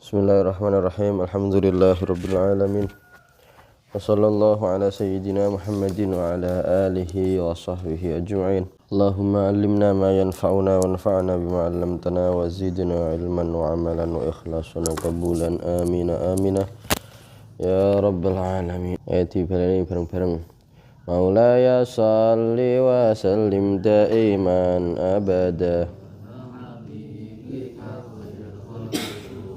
Bismillahirrahmanirrahim. Alhamdulillahirabbil alamin. Wassallallahu ala sayyidina Muhammadin wa ala alihi wa sahbihi ajma'in. Allahumma allimna ma yanfa'una wanfa'na bima 'allamtana wa zidna ilman wa amalan wa ikhlasan wa qabulan. Amin amin ya rabbal alamin. Ayati bareng bareng. Maulaya salli wa sallim da'iman abada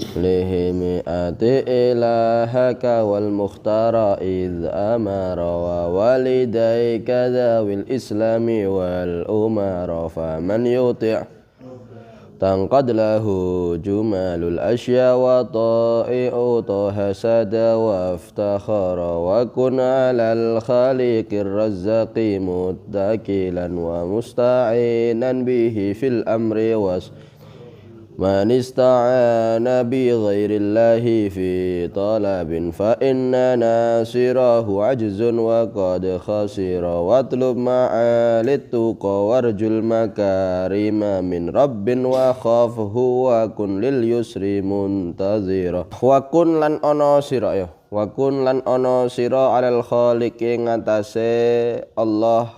lihi ati ilahaka wal mukhtara idh amara wa walidayka dhawil islami wal umara faman yuti' tanqad lahu jumalul asya wa ta'i'u tahasada wa aftakhara wa kun alal khaliqir razzaqi muttakilan wa musta'inan bihi fil amri was man ista'ana bi ghairillahi fi talabin fa inna nasirahu ajzun wa qad khasira watlub ma'alit tuqa warjul makarima min rabbin wa khafhu wa kun lil yusri muntazira wa kun lan ono sira ya wa kun lan ono sira alal khaliqi ngatasé Allah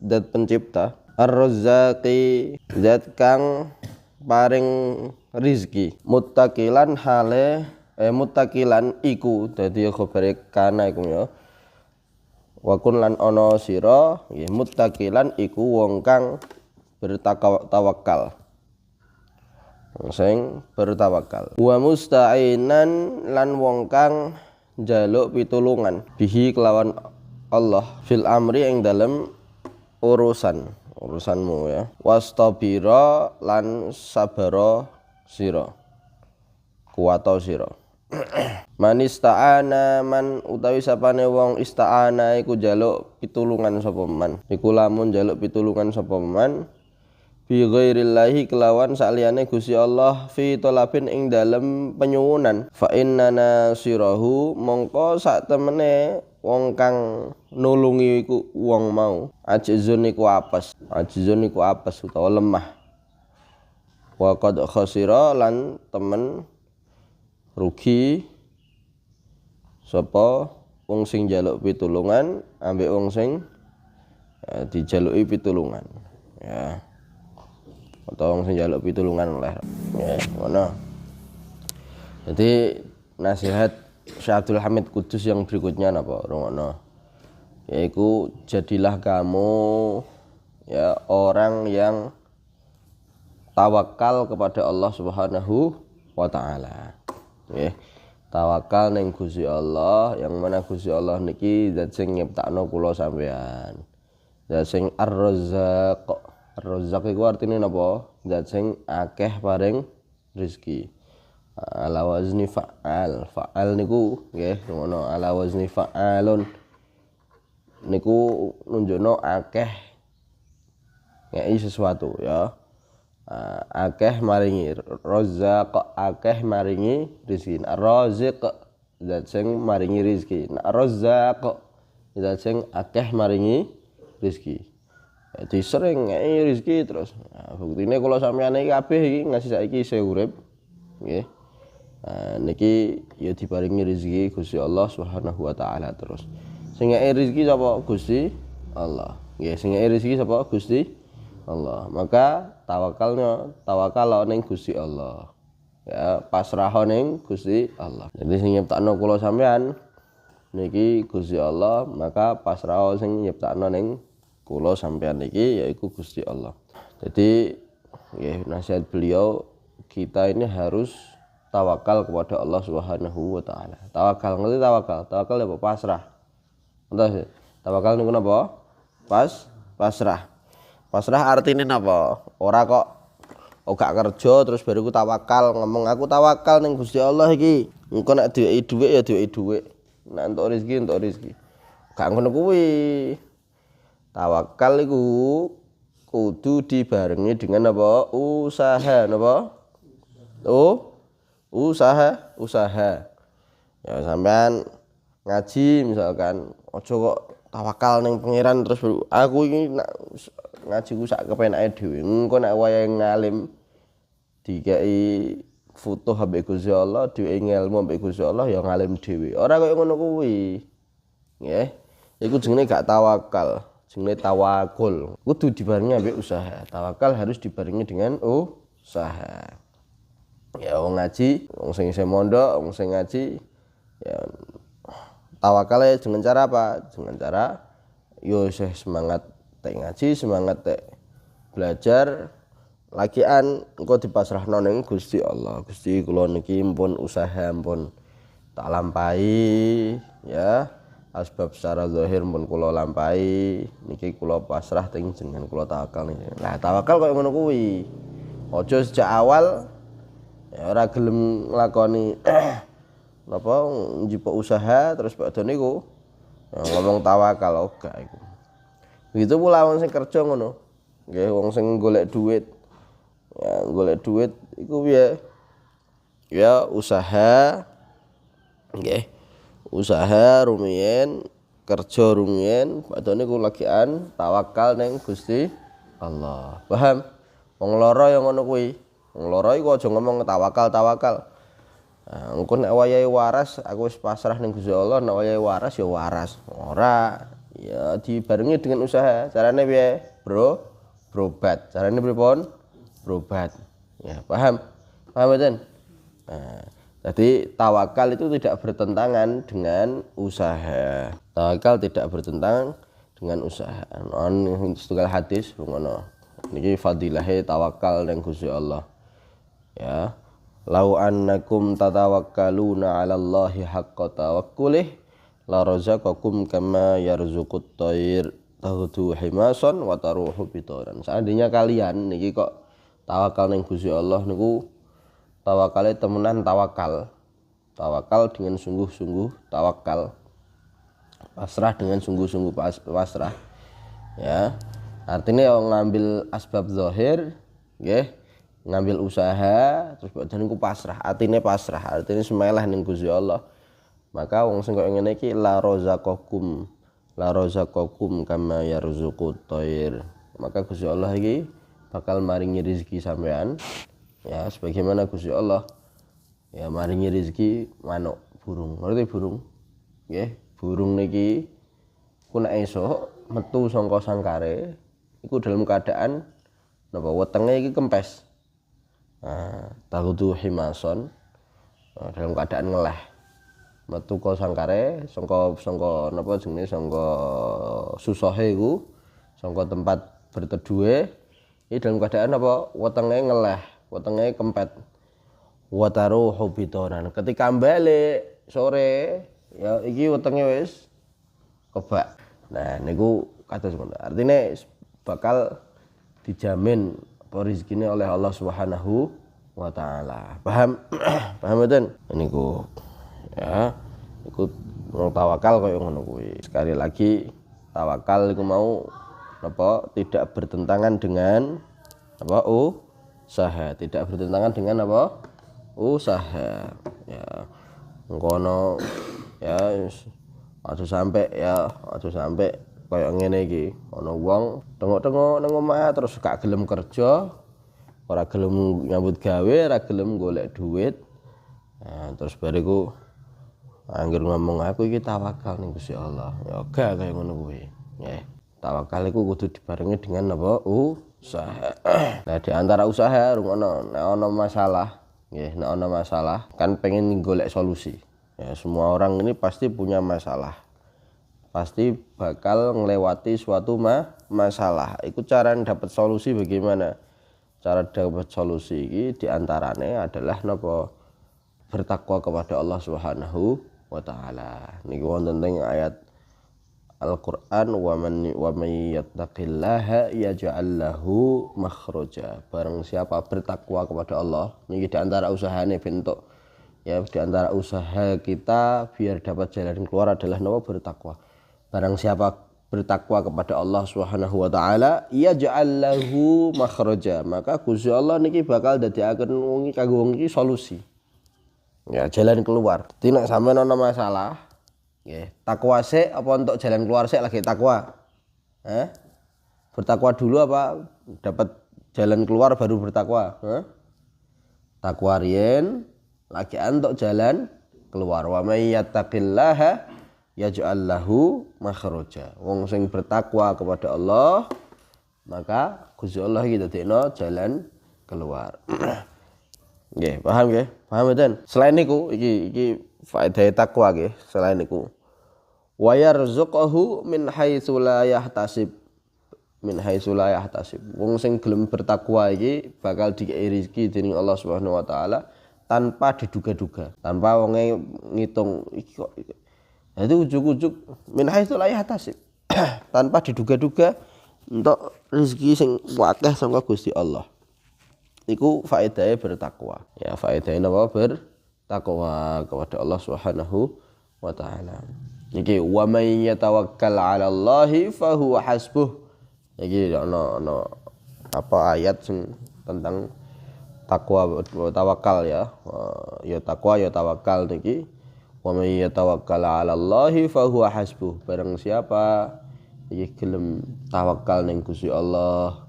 zat pencipta ar-razzaqi zat kang paring rizki muttakilan hale muttakilan iku dadi khabare kana iku ya wa kun lan ana sira nggih muttakilan iku wong kang bertawakal sing bertawakal wa musta'inan lan wong kang njaluk pitulungan bihi kelawan Allah fil amri ing dalem urusanmu ya wastabira lan sabara sira kuwato sira man ista'ana man utawi sapane wong ista'ana iku njaluk pitulungan sapa man iku lamun njaluk pitulungan sapa man bi ghairillahi kelawan saliyane Gusti Allah fi talabin ing dalem penyuwunan fa inna nasirahu mongko sak temene wong kang nulungi iku wong mau ajizun iku apes utawa lemah wa qad khasira lan temen rugi sapa wong sing njaluk pitulungan ambek wong sing dijaluki pitulungan ya atau wong sing njaluk pitulungan oleh ya ngono. Jadi nasihat Syekh Abdul Hamid Kudus yang berikutnya apa rungono yaitu jadilah kamu ya orang yang tawakal kepada Allah Subhanahu wa taala. Nggih. Tawakal ning Gusti Allah yang mana Gusti Allah niki zat sing nyiptakno kula sampean. Zat sing Ar-Razzaq. Ar-Razzaq iku artine napa? Zat sing akeh paring rezeki. Ala wazni fa'al niku nggih ngono ala wazni fa'alun niku nunjukno akeh ngei sesuatu ya akeh maringi razzaq akeh maringi rezeki ar-raziq zat sing maringi rezeki ar-razzaq zat sing akeh maringi rezeki jadi sering ngei rezeki terus buktine kula sampeyan iki kabeh iki ngasih saiki isih urip nggih niki ya diparingi rezeki Gusti Allah Subhanahu wa taala terus. Sing ngeke rezeki sapa? Gusti Allah. Nggih, sing ngeke rezeki sapa? Gusti Allah. Maka tawakal ning Gusti Allah. Ya, pasrah ning Gusti Allah. Jadi sing nyiptakno kula sampean niki Gusti Allah, maka pasrah sing nyiptakno ning kula sampean niki yaiku Gusti Allah. Jadi nggih nasihat beliau kita ini harus tawakal kepada Allah Subhanahu wa taala. Tawakal, ngerti tawakal? Tawakal apa? Pasrah. Entah tawakal niku napa? Pasrah. Pasrah artine napa? Ora kok gak kerja terus baru ku tawakal ngomong aku tawakal ning Gusti Allah iki. Engko nek duweki dhuwit ya duweki dhuwit. Nek entuk rezeki. Gak ngono kuwi. Tawakal iku kudu dibarengi dengan apa? Usaha napa? Usaha ya sampean ngaji misalkan aja kok tawakal ning pangeran terus aku iki ngaji ku sak kepenake dhewe engko nek wayahe ngalim dikeki futuh ambek Gusti Allah, duwe ilmu ambek Gusti Allah ya ngalim dhewe. Ora kaya ngono kuwi. Nggih. Iku jenenge gak tawakal, jenenge tawakul. Kudu dibarengi ambek usaha. Tawakal harus dibarengi dengan usaha. Ya wong ngaji, wong sing isih mondok, wong sing ngaji ya tawakalnya dengan cara apa? Dengan cara yo semangat tek ngaji, semangat tek belajar, lagian engko dipasrahno ning Gusti Allah. Gusti kula niki pun usaha pun tak lampahi ya. Asbab secara zahir pun kula lampahi, niki kula pasrah teng jenengan, kula tawakal niki. Lah tawakal koyo ngono kuwi. Aja sejak awal ya ora gelem nglakoni napa njupuk usaha terus badhe niku ya, ngomong tawakal oga iku. Begitu pula wong sing kerja ngono. Nggih wong sing golek duit. Ya golek duit iku piye? Ya usaha nggih. Usaha rumiyin, kerja rumiyin, badhe niku lagian tawakal ning Gusti Allah. Paham? Wong lara ya ngono kuwi. Wong lara iku aja ngomong tawakal. Nah, engko nek wayahe waras aku wis pasrah ning Gusti Allah, nek wayahe waras ya waras. Ora ya dibarengi dengan usaha. Carane piye? Berobat. Carane pripun? Berobat. Ya, paham? Paham mboten? Nah, jadi tawakal itu tidak bertentangan dengan usaha. Tawakal tidak bertentangan dengan usaha. On setunggal hadis ngono. Niki fadilahe tawakal ning Gusti Allah. Ya, lau annakum tatawakkaluna 'ala Allahi haqqa tawakkulih la razaqakum kama yarzuqut thair taghdu himasan wa taruhu bitoran. Seandainya kalian niki kok tawakal ning Gusti Allah niku tawakale temenan tawakal. Tawakal dengan sungguh-sungguh tawakal. Pasrah dengan sungguh-sungguh pasrah. Ya. Artinya ngambil asbab zahir nggih. Ngambil usaha terus badan niku pasrah, atine pasrah, artine semelah ning Gusti Allah. Maka wong sing kok ngene iki la razaqakum kama yarzuqut thair. Maka Gusti Allah iki bakal maringi rezeki sampean ya sebagaimana Gusti Allah ya maringi rezeki manuk, burung. Ngerti burung? Nggih, burung niki ku nek esuk metu saka sangkare iku dalam keadaan napa wetenge iki kempes. Tahudu himason dalam keadaan ngeleh metu ka sangkare sangka napa jenenge sangka susohe iku sangka tempat berteduhe iki dalam keadaan apa wetenge ngeleh, wetenge kempet. Wataruhu bitoran, ketika balik sore ya iki wetenge wis kebak. Nah niku kados ngono, artine bakal dijamin rezekine oleh Allah Subhanahu wa taala. Paham? Paham mboten? Niku ya, iku tawakal kaya ngono kuwi. Sekali lagi tawakal iku mau apa? Tidak bertentangan dengan apa? Usaha. Tidak bertentangan dengan apa? Usaha. Ya. Ngono ya aja sampai kaya ngene iki ana wong tengok-tengok nang omah terus gak gelem kerja, ora gelem nyambut gawe, ora gelem golek duit. Nah, terus bariku anggere ngomong aku iki tawakal ning Gusti Allah. Ya gak kaya ngono kuwi. Nggih. Tawakal iku kudu dibarengi dengan apa? Usaha. Nah, di antara usaha rungono nek ana masalah, nggih, nek ana masalah kan pengen golek solusi. Ya, semua orang ini pasti punya masalah. Pasti bakal ngelewati suatu masalah. Iku cara dapat solusi bagaimana? Cara dapat solusi ini diantaranya adalah napa? Bertakwa kepada Allah Subhanahu wa taala. Niki wonten teng ayat Al-Qur'an wa may yattaqillaha yaj'al lahu makhraja. Barang siapa bertakwa kepada Allah, niki diantara usahane bentuk ya diantara usaha kita biar dapat jalan keluar adalah napa? Bertakwa. Barang siapa bertakwa kepada Allah Subhanahu wa taala, yaj'al lahu makhraja. Maka Gusti Allah niki bakal dadekaken wong iki kanggo wong iki solusi. Ya, jalan keluar. Dadi nek sampean ana masalah, nggih, takwa sik apa untuk jalan keluar sik lagi takwa? Bertakwa dulu apa dapat jalan keluar baru bertakwa? takwa riyen lagi antuk jalan keluar. Wa may yattaqillaha yaj'al lahu makhraja. Wong sing bertakwa kepada Allah maka Gusti Allah iki dadekno jalan keluar. Nggih, paham nggih? Paham mboten? Selain niku iki faedah takwa nggih, selain niku. Wa yarzuquhu min haitsu la yahtasib. Min haitsu la yahtasib. Wong sing gelem bertakwa iki bakal dikei rezeki dening Allah Subhanahu wa taala tanpa diduga-duga, tanpa wonge ngitung iki kok. Jadi ujug-ujug min haitsu la yahtasib. Tanpa diduga-duga untuk rezeki sing akeh saka Gusti Allah. Iku faedahe bertakwa. Ya, faedahe napa? Bertakwa kepada Allah Subhanahu wa taala. Iki wa may yatawakkal 'ala Allahi fa huwa hasbuh. Iki ana apa ayat sing tentang takwa tawakal ya. Ya takwa ya tawakal niki. Wa may yatawakkal 'ala Allahi fa huwa hasbuh. Barang siapa iki gelem tawakal ning Gusti Allah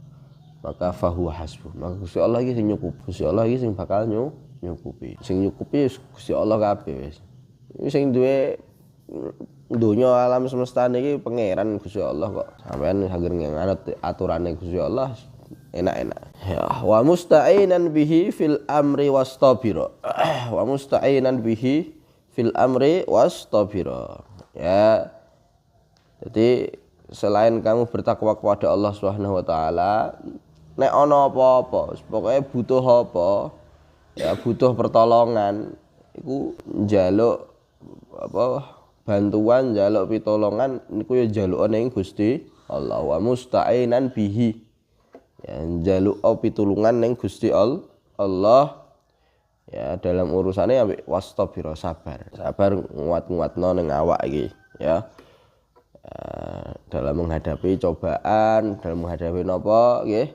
maka fahuwa hasbuh. Maka Gusti Allah iki sing nyukupi. Gusti Allah iki sing bakal nyukupi. Sing nyukupi Gusti Allah kabeh wis. Sing duwe donya alam semesta niki pangeran Gusti Allah kok. Sampeyan hanger nganut aturane Gusti Allah enak-enak. Ya, wa musta'inan bihi fil amri wastabira. Wa musta'inan bihi fil amri wastabira. Ya. Jadi selain kamu bertakwa kepada Allah Subhanahu wa taala, nek ana apa-apa, pokoke butuh apa, ya butuh pertolongan, iku njaluk apa bantuan, njaluk pitolongan niku ya njalukane ing Gusti Allah. Wa musta'inan bihi. Ya njaluk pitulungan ning Gusti Allah. Ya dalam urusane ambek wastabira sabar. Sabar nguat-nguatno ning awak iki, ya. Dalam menghadapi cobaan, dalam menghadapi napa nggih.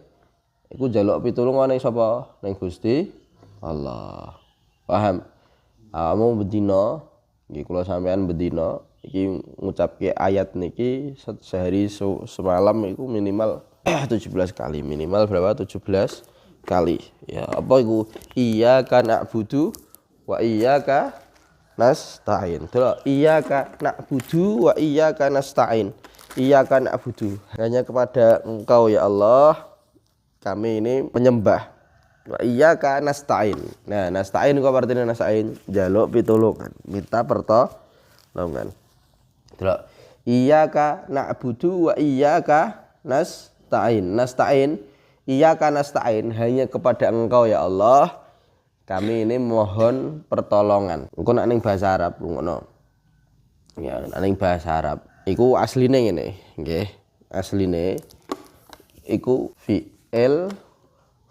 Iku njaluk pitulungan ning sapa? Ning Gusti Allah. Paham? Kamu bedina, nggih kula sampean bedina iki ngucapke ayat niki sehari semalam iku minimal 17 kali. Minimal berapa? 17 kali. Ya, apa iku? Iyyaka na'budu wa iyyaka nasta'in. Delok, iyyaka na'budu wa iyyaka nasta'in. Iyyaka na'budu. Hanya kepada Engkau ya Allah kami ini menyembah. Wa iyyaka nasta'in. Nah, nasta'in kok artinya nasta'in? Njaluk pitulungan, minta pertolongan. Delok. Iyyaka na'budu wa iyyaka nasta'in. Nasta'in, iyyaka nasta'in, hanya kepada Engkau ya Allah kami ini mohon pertolongan. Engko nek ning bahasa Arab ngono. Ya, nek ning bahasa Arab iku asline ngene, nggih. Asline iku fi'il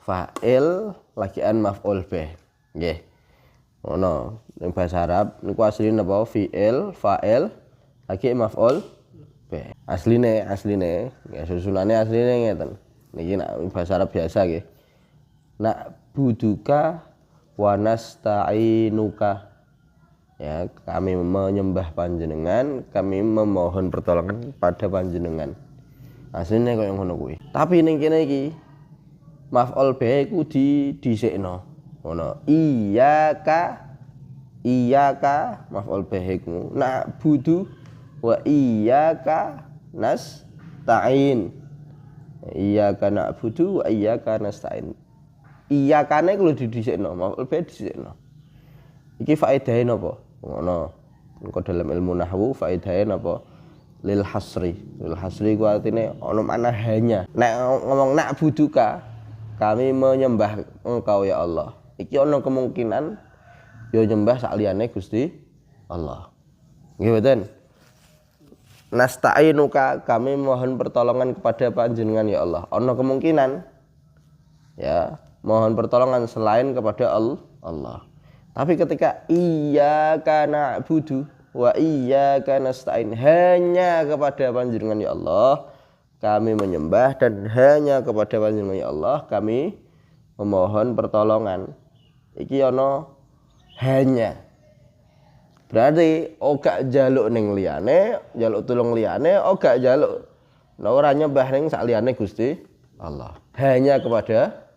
fa'il lagian maf'ul bih. Nggih. Ngono. Ning bahasa Arab niku asline apa? Fi'il fa'il lagi maf'ul bih. Asline ya susunane asline ngeten. Niki nek bahasa Arab biasa nggih. Nak buduka wa nasta'inuka. Ya, kami menyembah panjenengan, kami memohon pertolongan pada panjenengan. Asline koyo ngono kuwi. Tapi ning kene iki maf'ul bih iku dhisikno. Ngono. Iyyaka maf'ul bih iku. Nak budu wa iyyaka nasta'in. Iyyaka na'budu wa iyyaka nasta'in. Iyyakane kudu didhisikno, maf'ul bih didhisikno. Iki faedahe napa? Ngono. Engko dalam ilmu nahwu faedahe napa? Lil hasri. Lil hasri ku artine ana makna hanya. Nek ngomong nak buduka, kami menyembah Engkau ya Allah. Iki ana kemungkinan ya nyembah saliyane Gusti Allah. Nggih mboten? Nasta'inuka, kami mohon pertolongan kepada panjenengan ya Allah. Ana kemungkinan ya mohon pertolongan selain kepada Allah. Tapi ketika iyyaka na'budu wa iyyaka nasta'in, hanya kepada panjenengan ya Allah kami menyembah dan hanya kepada panjenengan ya Allah kami memohon pertolongan. Iki ana hanya. Berarti ora njaluk ning liyane, njaluk tulung liyane, ora njaluk ora nyembah ning sak liyane Gusti Allah. Hanya kepada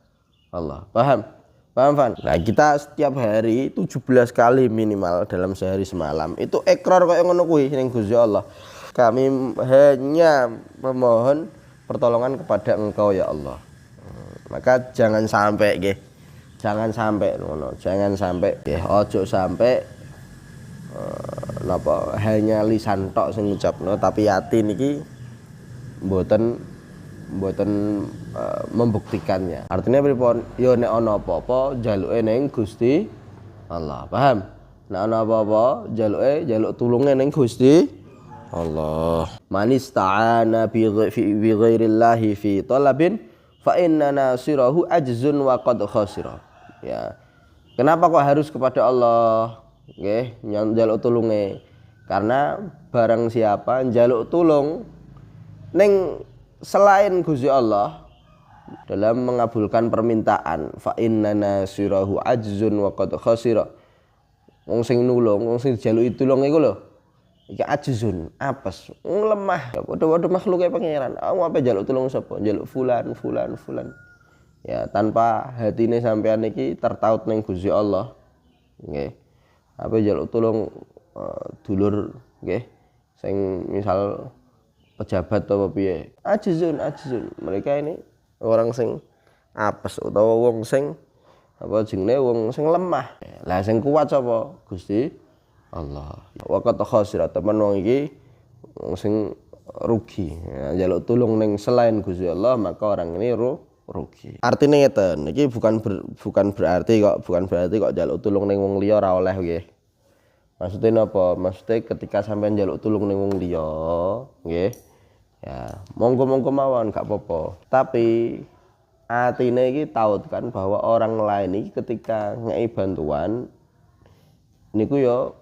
Allah. Paham? Paham, Van? Nah, kita setiap hari 17 kali minimal dalam sehari semalam itu ikrar kaya ngono kuwi ning Gusti Allah. Kami hanya memohon pertolongan kepada Engkau ya Allah. Maka jangan sampai nggih. Jangan sampai ngono, jangan sampai nggih, ojo sampai napa hanya lisan tok sing ngucapno tapi hati niki mboten membuktikannya. Artinya pripun? Ya nek ana apa-apa jaluke ning Gusti Allah. Paham? Nek ana apa-apa jaluk tulunge ning Gusti Allah. Man ista'ana bi ghairillahi fi talabin fa inna nasirahu ajzun wa qad khasira. Ya. Kenapa kok harus kepada Allah? Nggih, njaluk tulunge. Karena barang siapa njaluk tulung ning selain Gusti Allah dalam mengabulkan permintaan, fa inna nasirahu ajzun wa qad khasira. Wong sing nulung, wong sing dijaluki tulung iku lho, iki ajzun, apes, lemah. Padha-padha makhluke pangeran. Aku ape njaluk tulung sapa? Njaluk fulan. Ya, tanpa hatine sampean iki tertaut ning Gusti Allah. Nggih. Ape njaluk tulung dulur nggih sing misal pejabat atau piye, ajizun. Mereka ini orang sing apes utawa wong sing apa jenenge wong sing lemah. Lah sing kuat sapa? Gusti Allah. Waqat khasira temen wong iki wong sing rugi. Njaluk tulung ning selain Gusti Allah maka orang ini rugi. Artinya ngeten, iki bukan berarti kok njaluk tulung ning wong liya ora oleh nggih. Maksudnya napa? Maksudnya ketika sampean njaluk tulung ning wong liya, nggih. Ya, monggo mawon gak apa-apa. Tapi atine iki taut kan bahwa orang lain iki ketika ngei bantuan niku ya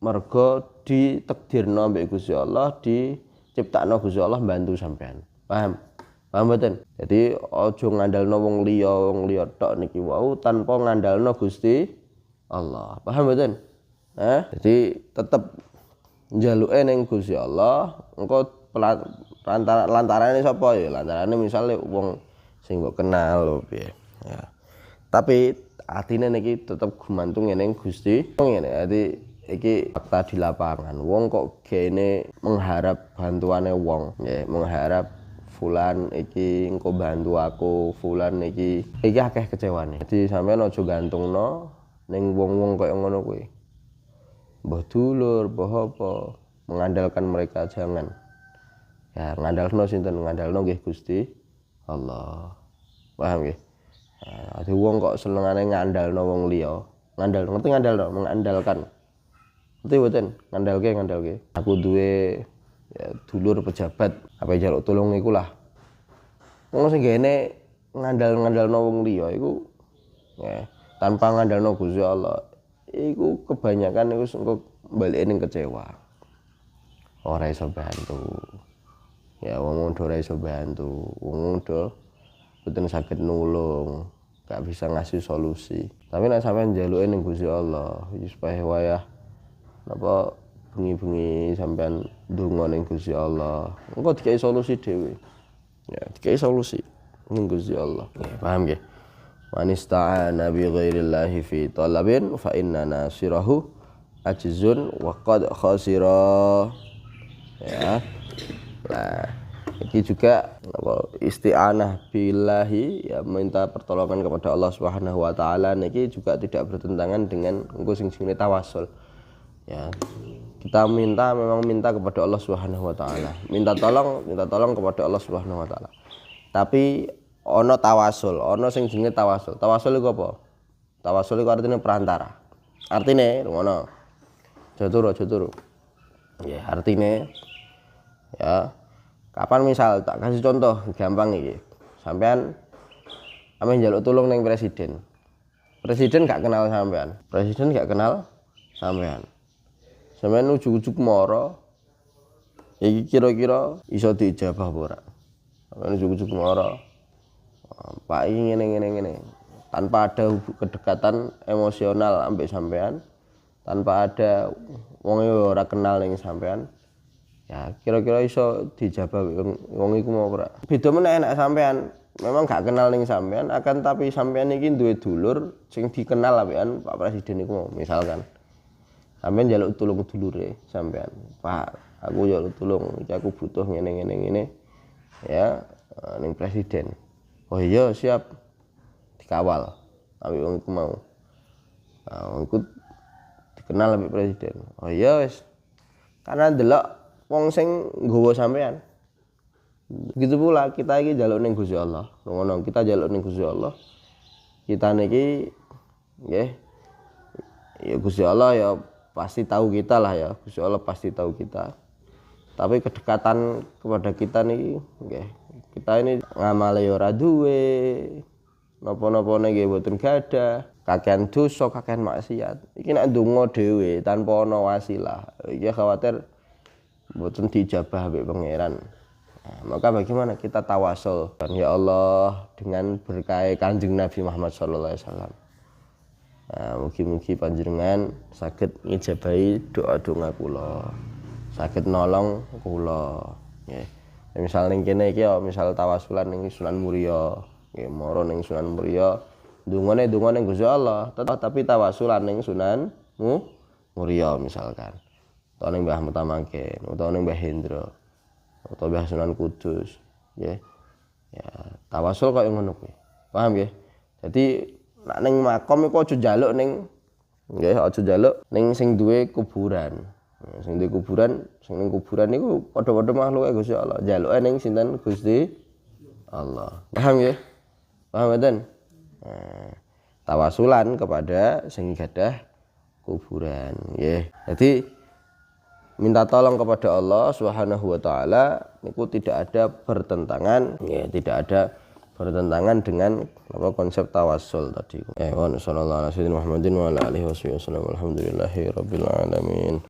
mergo ditakdirno ambek Gusti Allah, diciptakno Gusti Allah bantu sampean. Paham? Paham mboten? Jadi aja ngandalno wong liya tok niki wau tanpa ngandalno Gusti Allah. Paham mboten? Jadi tetep njaluke ning Gusti Allah, engko lantarane sapa ya? Lantarane misale wong sing mbok kenal lho piye. Ya. Tapi atine niki tetep gumantung ning Gusti. Ngene, dadi iki fakta di lapangan. Wong kok gene mengharap bantuane wong, nggih, mengharap fulan iki engko bantu aku, fulan iki akeh kecewane. Jadi sampeyan aja gantungno ning wong-wong kaya ngono kuwi. Mbah dulur, mbah apa, mengandalkan mereka jangan. Ya, ngandalno sinten? Ngandalno nggih Gusti Allah. Paham nggih? Nah, ada wong kok senengane ngandalno wong liya. Ngerti ngandalno, mengandalkan. Ngerti mboten? Ngandalke. Aku duwe ya dulur pejabat, apa njaluk tulung iku lah. Wong sing gene ngandalno wong liya iku ya, tanpa ngandalno Gusti Allah. Iku kebanyakan iku engko balike ning kecewa. Ora iso bantu. Ya wong ora iso bantu. Wong boten saged nulung, gak bisa ngasih solusi. Tapi nek sampean njaluke ning Gusti Allah, supaya wayah napa bengi-bengi sampean ndonga ning Gusti Allah, engko dikai solusi dhewe. Ya, dikai solusi ning Gusti Allah. Ya, paham nggih? Man ista'ana bi ghairillahi fi talabin fa inna nasirahu ajzun wa qad khasira. Ya. Nah, ini juga isti'anah billahi, ya minta pertolongan kepada Allah Subhanahu wa taala niki juga tidak bertentangan dengan engko sing jenenge tawasul. Ya. Kita memang minta kepada Allah Subhanahu wa taala. Minta tolong kepada Allah Subhanahu wa taala. Tapi ono tawasul, ono sing jenenge tawasul. Tawasul iku apa? Tawasul iku artinya perantara. Artine ngono. Joturu. Ya, artine ya kapan misal tak kasih contoh gampang iki. Sampean ame njaluk tulung ning presiden. Presiden gak kenal sampean. Sampean ujug-ujug mara. Iki kira-kira iso diijabah apa ora? Sampean ujug-ujug mara. Pak iki ngene. Tanpa ada kedekatan emosional ambek sampean, tanpa ada wong ora kenal ning sampean. Ya, kira-kira iso dijabah wong iku mau ora. Beda meneh nek sampean memang gak kenal ning sampean, akan tapi sampean iki duwe dulur sing dikenal ambekan Pak Presiden iku mau. Misalkan sampean njaluk tulung dulure sampean, Pak, aku njaluk tulung, iki aku butuh ngene ya ning presiden. Oh iya siap, dikawal ambek wong iku mau. Wong iku dikenal ambek presiden. Oh iya wis, karena ndelok wong sing nggawa sampean. Begitu pula kita iki njaluk ning Gusti Allah. Ngono, kita njaluk ning Gusti Allah. Kita niki nggih ya Gusti Allah ya pasti tahu kita lah ya. Gusti Allah pasti tahu kita. Tapi kedekatan kepada kita nih nggih. Kita ini ngamale ya ora duwe. Napa-napa niki mboten gadah. Kakean dosa, kakean maksiat. Iki nek ndonga dhewe tanpa ana wasilah. Iki khawatir mboten dijabah ambek pangeran. Maka bagaimana kita tawasul, ya Allah, dengan berkah Kanjeng Nabi Muhammad sallallahu alaihi wasallam. Mugi-mugi panjenengan saged ngijabahi doa-doa kula, saged nolong kula. Nggih. Misal ning kene iki ya, misal tawasulan ning Sunan Muria, nggih, mara ning Sunan Muria, ndongane ning Gusti Allah, tapi tawasulan ning Sunan Muria misalkan. Utawa ning Mbah Mutamangkin, utawa ning Mbah Hendra. Atau Mbah Sunan Kudus, ya. Ya, tawasul kaya ngono kuwi. Paham nggih? Jadi nek ning makom iku aja njaluk ning nggih, aja njaluk ning sing duwe kuburan. Sing duwe kuburan, sing ning kuburan niku padha-padha makhluke Gusti Allah. Njaluke ning sinten Gusti Allah. Paham nggih? Paham mboten? Tawasulan kepada sing gadah kuburan, nggih. Jadi minta tolong kepada Allah Subhanahu wa taala niku tidak ada bertentangan, ya, tidak ada bertentangan dengan apa konsep tawasul tadi. Wa sallallahu alaihi wasallam Muhammadin wa ala alihi wasallam. Alhamdulillahirabbil alamin.